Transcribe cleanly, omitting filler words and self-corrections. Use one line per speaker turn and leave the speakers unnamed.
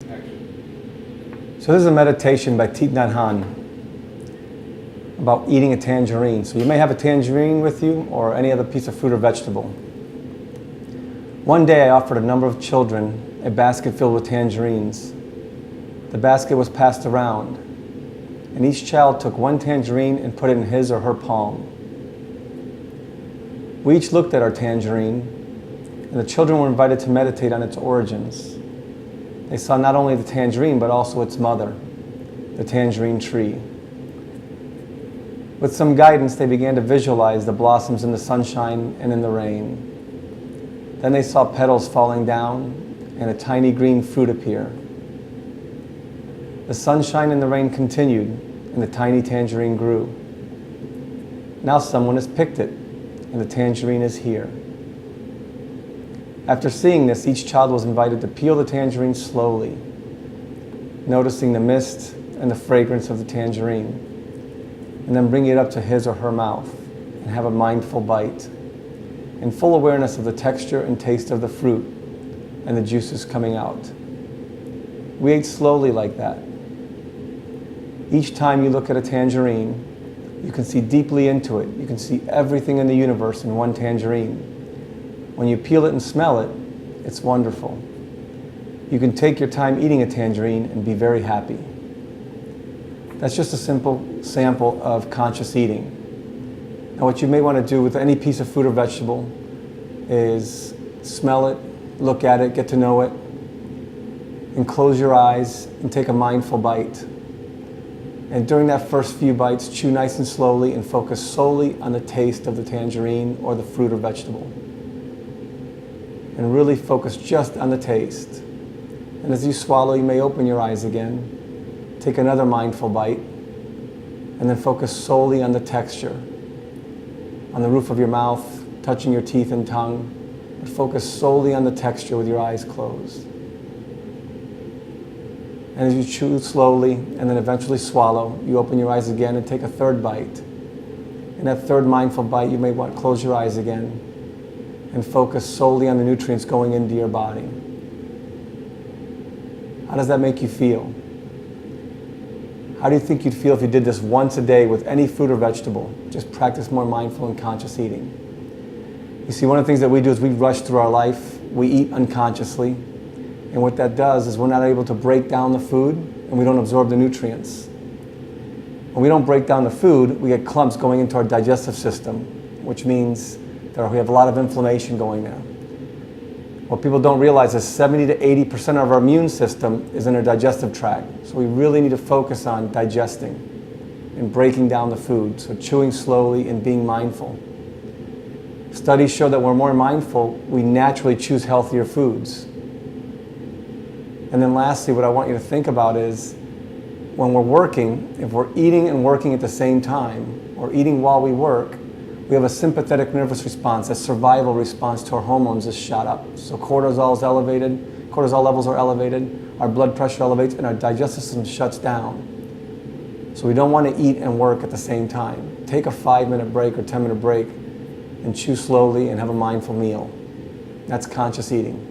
So this is a meditation by Thich Nhat Hanh about eating a tangerine. So you may have a tangerine with you or any other piece of fruit or vegetable. One day I offered a number of children a basket filled with tangerines. The basket was passed around, and each child took one tangerine and put it in his or her palm. We each looked at our tangerine, and the children were invited to meditate on its origins. They saw not only the tangerine, but also its mother, the tangerine tree. With some guidance, they began to visualize the blossoms in the sunshine and in the rain. Then they saw petals falling down and a tiny green fruit appear. The sunshine and the rain continued, and the tiny tangerine grew. Now someone has picked it, and the tangerine is here. After seeing this, each child was invited to peel the tangerine slowly, noticing the mist and the fragrance of the tangerine, and then bring it up to his or her mouth and have a mindful bite, in full awareness of the texture and taste of the fruit and the juices coming out. We ate slowly like that. Each time you look at a tangerine, you can see deeply into it. You can see everything in the universe in one tangerine. When you peel it and smell it, it's wonderful. You can take your time eating a tangerine and be very happy. That's just a simple sample of conscious eating. Now what you may want to do with any piece of fruit or vegetable is smell it, look at it, get to know it, and close your eyes and take a mindful bite. And during that first few bites, chew nice and slowly and focus solely on the taste of the tangerine or the fruit or vegetable. And really focus just on the taste. And as you swallow, you may open your eyes again. Take another mindful bite, and then focus solely on the texture, on the roof of your mouth, touching your teeth and tongue, but focus solely on the texture with your eyes closed. And as you chew slowly and then eventually swallow, you open your eyes again and take a third bite. In that third mindful bite, you may want to close your eyes again and focus solely on the nutrients going into your body. How does that make you feel? How do you think you'd feel if you did this once a day with any fruit or vegetable? Just practice more mindful and conscious eating. You see, one of the things that we do is we rush through our life. We eat unconsciously. And what that does is we're not able to break down the food, and we don't absorb the nutrients. When we don't break down the food, we get clumps going into our digestive system, which means that we have a lot of inflammation going there. What people don't realize is 70 to 80% of our immune system is in our digestive tract. So we really need to focus on digesting and breaking down the food. So chewing slowly and being mindful. Studies show that when we're more mindful, we naturally choose healthier foods. And then lastly, what I want you to think about is when we're working, if we're eating and working at the same time, or eating while we work, we have a sympathetic nervous response, a survival response to our hormones is shot up. So cortisol is elevated, cortisol levels are elevated, our blood pressure elevates, and our digestive system shuts down. So we don't want to eat and work at the same time. Take a 5-minute break or 10-minute break and chew slowly and have a mindful meal. That's conscious eating.